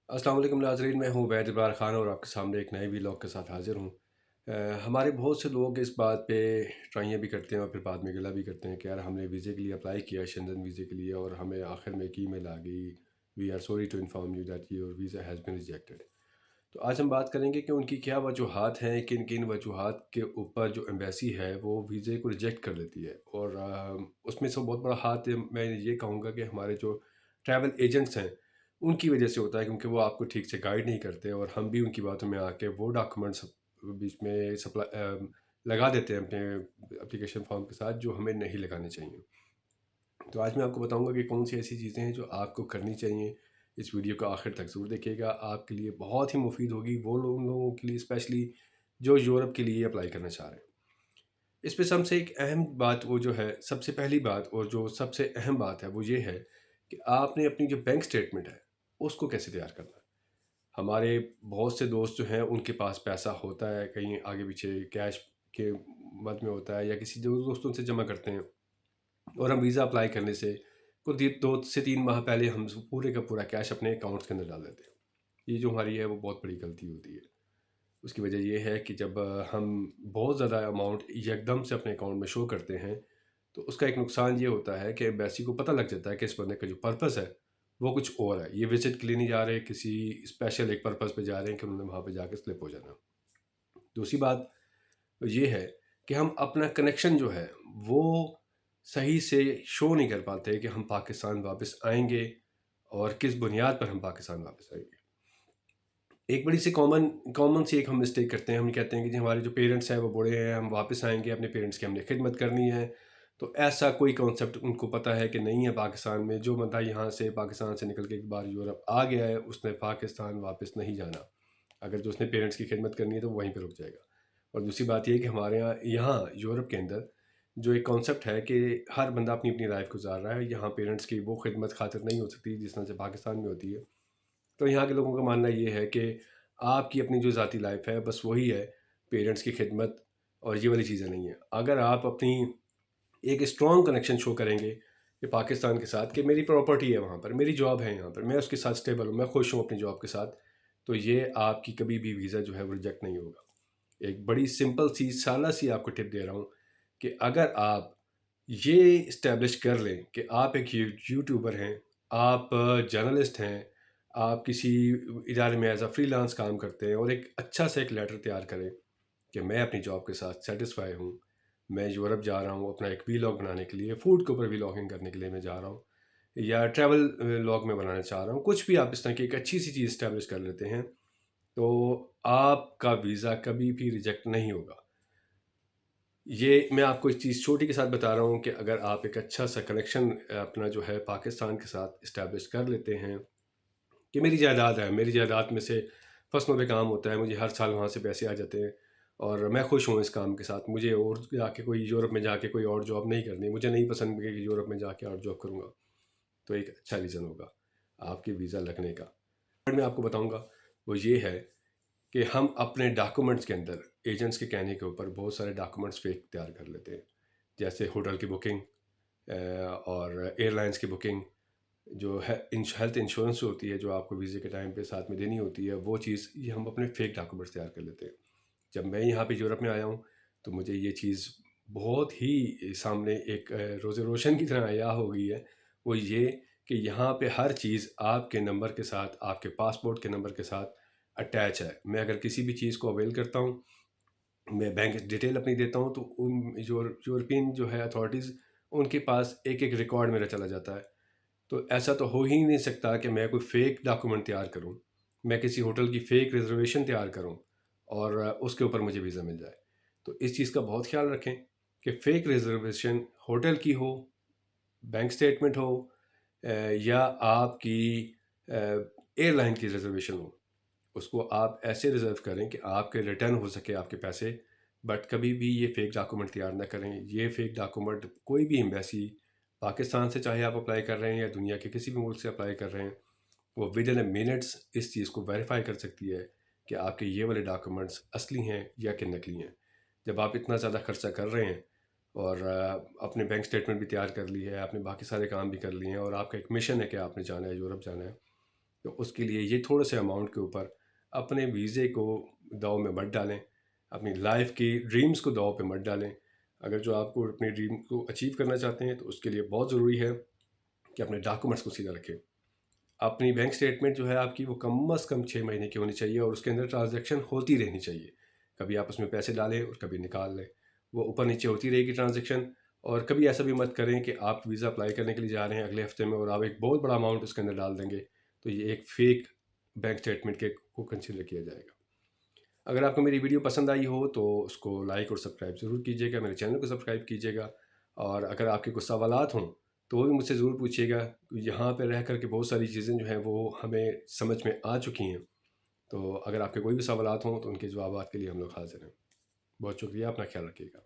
अस्सलाम वालेकुम नाज़रीन, मैं हूँ वैद इब्रार ख़ान और आपके सामने एक नए व्लॉग के साथ हाज़िर हूँ। हमारे बहुत से लोग इस बात पे ट्राइयाँ भी करते हैं और फिर बाद में गिला भी करते हैं कि यार हमने वीज़े के लिए अप्लाई किया शेंजन वीज़े के लिए और हमें आखिर में एक ईमेल आ गई, we are sorry to inform you that your visa has been rejected. तो आज हम बात करेंगे कि उनकी क्या वजूहात हैं, किन किन वजूहात के ऊपर जो एम्बेसी है वो वीज़े को रिजेक्ट कर लेती है। और उसमें से बहुत बड़ा हाथ मैं ये कहूँगा कि हमारे जो ट्रैवल एजेंट्स हैं उनकी वजह से होता है, क्योंकि वो आपको ठीक से गाइड नहीं करते और हम भी उनकी बातों में आके वो डॉक्यूमेंट्स बीच में लगा देते हैं अपने एप्लीकेशन फॉर्म के साथ जो हमें नहीं लगाने चाहिए। तो आज मैं आपको बताऊंगा कि कौन सी ऐसी चीज़ें हैं जो आपको करनी चाहिए। इस वीडियो को आखिर तक ज़रूर देखिएगा, आपके लिए बहुत ही मुफीद होगी वो लोगों के लिए स्पेशली जो यूरोप के लिए अप्लाई करना चाह रहे हैं। इसमें सबसे एक अहम बात वो जो है, सबसे पहली बात और जो सबसे अहम बात है वो ये है कि आपने अपनी जो बैंक स्टेटमेंट है उसको कैसे तैयार करना है। हमारे बहुत से दोस्त जो हैं उनके पास पैसा होता है कहीं आगे पीछे कैश के मद में होता है या किसी दोस्तों से जमा करते हैं और हम वीज़ा अप्लाई करने से कुछ 2 से 3 माह पहले हम पूरे का पूरा कैश अपने अकाउंट्स के अंदर डाल देते हैं। ये जो हमारी है वो बहुत बड़ी गलती होती है। उसकी वजह ये है कि जब हम बहुत ज़्यादा अमाउंट एकदम से अपने अकाउंट में शो करते हैं तो उसका एक नुकसान ये होता है कि एम्बेसी को पता लग जाता है कि इस बंदे का जो पर्पस है वो कुछ और है। ये विजिट के लिए नहीं जा रहे, किसी स्पेशल एक पर्पस पे जा रहे हैं कि उन्होंने वहाँ पे जाके स्लिप हो जाना। दूसरी बात ये है कि हम अपना कनेक्शन जो है वो सही से शो नहीं कर पाते कि हम पाकिस्तान वापस आएंगे और किस बुनियाद पर हम पाकिस्तान वापस आएंगे। एक बड़ी सी कॉमन कॉमन सी एक हम मिस्टेक करते हैं, हम कहते हैं कि जी हमारे जो पेरेंट्स हैं वो बूढ़े हैं, हम वापस आएंगे, अपने पेरेंट्स की हमने खिदमत करनी है। तो ऐसा कोई कॉन्सेप्ट उनको पता है कि नहीं है। पाकिस्तान में जो बंदा यहाँ से पाकिस्तान से निकल के एक बार यूरोप आ गया है उसने पाकिस्तान वापस नहीं जाना। अगर जो उसने पेरेंट्स की खिदमत करनी है तो वो वहीं पर रुक जाएगा। और दूसरी बात ये है कि हमारे यहाँ यहाँ यूरोप के अंदर जो एक कॉन्सेप्ट है कि हर बंदा अपनी अपनी लाइफ गुजार रहा है, यहाँ पेरेंट्स की वो खिदमत खातिर नहीं हो सकती जिस तरह से पाकिस्तान में होती है। तो यहाँ के लोगों का मानना ये है कि आपकी अपनी जो ज़ाती लाइफ है बस वही है, पेरेंट्स की खिदमत और ये वाली चीज़ें नहीं है। अगर आप अपनी एक स्ट्रॉन्ग कनेक्शन शो करेंगे कि पाकिस्तान के साथ कि मेरी प्रॉपर्टी है वहाँ पर, मेरी जॉब है यहाँ पर, मैं उसके साथ स्टेबल हूँ, मैं खुश हूँ अपनी जॉब के साथ, तो ये आपकी कभी भी वीज़ा जो है वो रिजेक्ट नहीं होगा। एक बड़ी सिंपल सी साला सी आपको टिप दे रहा हूँ कि अगर आप ये इस्टेब्लिश कर लें कि आप एक यूट्यूबर हैं, आप जर्नलिस्ट हैं, आप किसी इदारे में एज अ फ्रीलांस काम करते हैं और एक अच्छा सा एक लेटर तैयार करें कि मैं अपनी जॉब के साथ सेटिस्फाई हूँ, मैं यूरोप जा रहा हूँ अपना एक वीलॉग बनाने के लिए, फूड के ऊपर वीलॉगिंग करने के लिए मैं जा रहा हूँ, या ट्रैवल लॉग में बनाना चाह रहा हूँ, कुछ भी आप इस तरह की एक अच्छी सी चीज़ इस्टेब्लिश कर लेते हैं तो आपका वीज़ा कभी भी रिजेक्ट नहीं होगा। ये मैं आपको इस चीज़ छोटी के साथ बता रहा हूँ कि अगर आप एक अच्छा सा कनेक्शन अपना जो है पाकिस्तान के साथ इस्टेब्लिश कर लेते हैं कि मेरी जायदाद है, मेरी जायदाद में से फसलों पे काम होता है, मुझे हर साल वहाँ से पैसे आ जाते हैं और मैं खुश हूँ इस काम के साथ, मुझे और जाके कोई यूरोप में जाके कोई और जॉब नहीं करनी, मुझे नहीं पसंद कि यूरोप में जाके और जॉब करूँगा। तो एक अच्छा रीज़न होगा आपके वीज़ा लगने का। और मैं आपको बताऊँगा वो ये है कि हम अपने डॉक्यूमेंट्स के अंदर एजेंट्स के कहने के ऊपर बहुत सारे डॉक्यूमेंट्स फेक तैयार कर लेते हैं। जैसे होटल की बुकिंग और एयरलाइंस की बुकिंग, जो है हेल्थ इंश्योरेंस होती है जो आपको वीज़े के टाइम पे साथ में देनी होती है, वो चीज़ ये हम अपने फेक डॉक्यूमेंट्स तैयार कर लेते हैं। जब मैं यहाँ पे यूरोप में आया हूँ तो मुझे ये चीज़ बहुत ही सामने एक रोज़े रोशन की तरह आया हो गई है। वो ये कि यहाँ पे हर चीज़ आपके नंबर के साथ, आपके पासपोर्ट के नंबर के साथ अटैच है। मैं अगर किसी भी चीज़ को अवेल करता हूँ, मैं बैंक डिटेल अपनी देता हूँ तो उन यूरोपियन जो है अथॉरिटीज़ उनके पास एक एक रिकॉर्ड मेरा चला जाता है। तो ऐसा तो हो ही नहीं सकता कि मैं कोई फ़ेक डॉक्यूमेंट तैयार करूँ, मैं किसी होटल की फ़ेक रिज़र्वेशन तैयार करूँ और उसके ऊपर मुझे वीज़ा मिल जाए। तो इस चीज़ का बहुत ख़्याल रखें कि फ़ेक रिज़र्वेशन होटल की हो, बैंक स्टेटमेंट हो या आपकी एयरलाइन की रिज़र्वेशन हो, उसको आप ऐसे रिज़र्व करें कि आपके रिटर्न हो सके आपके पैसे। बट कभी भी ये फ़ेक डॉक्यूमेंट तैयार ना करें। ये फ़ेक डॉक्यूमेंट कोई भी एम्बेसी पाकिस्तान से चाहे आप अप्लाई कर रहे हैं या दुनिया के किसी भी मुल्क से अप्लाई कर रहे हैं, वो विद इन अ मिनट्स इस चीज़ को वेरीफाई कर सकती है कि आपके ये वाले डॉक्यूमेंट्स असली हैं या कि नकली हैं। जब आप इतना ज़्यादा खर्चा कर रहे हैं और अपने बैंक स्टेटमेंट भी तैयार कर ली है, आपने बाकी सारे काम भी कर लिए हैं और आपका एक मिशन है कि आपने जाना है यूरोप जाना है, तो उसके लिए ये थोड़े से अमाउंट के ऊपर अपने वीज़े को दाव में मत डालें, अपनी लाइफ की ड्रीम्स को दाव पे मत डालें। अगर जो आपको अपनी ड्रीम को अचीव करना चाहते हैं तो उसके लिए बहुत ज़रूरी है कि अपने डॉक्यूमेंट्स को सीधा रखें। अपनी बैंक स्टेटमेंट जो है आपकी वो कम से कम 6 महीने की होनी चाहिए और उसके अंदर ट्रांजैक्शन होती रहनी चाहिए। कभी आप उसमें पैसे डालें और कभी निकाल लें, वो ऊपर नीचे होती रहेगी ट्रांजैक्शन। और कभी ऐसा भी मत करें कि आप वीज़ा अप्लाई करने के लिए जा रहे हैं अगले हफ्ते में और आप एक बहुत बड़ा अमाउंट उसके अंदर डाल देंगे, तो ये एक फ़ेक बैंक स्टेटमेंट के को कंसिडर किया जाएगा। अगर आपको मेरी वीडियो पसंद आई हो तो उसको लाइक और सब्सक्राइब ज़रूर कीजिएगा, मेरे चैनल को सब्सक्राइब कीजिएगा। और अगर आपके कुछ सवालात हों तो वो भी मुझसे ज़रूर पूछिएगा। यहाँ पे रह कर के बहुत सारी चीज़ें जो हैं वो हमें समझ में आ चुकी हैं। तो अगर आपके कोई भी सवालात हों तो उनके जवाबात के लिए हम लोग हाज़िर हैं। बहुत शुक्रिया, अपना ख्याल रखिएगा।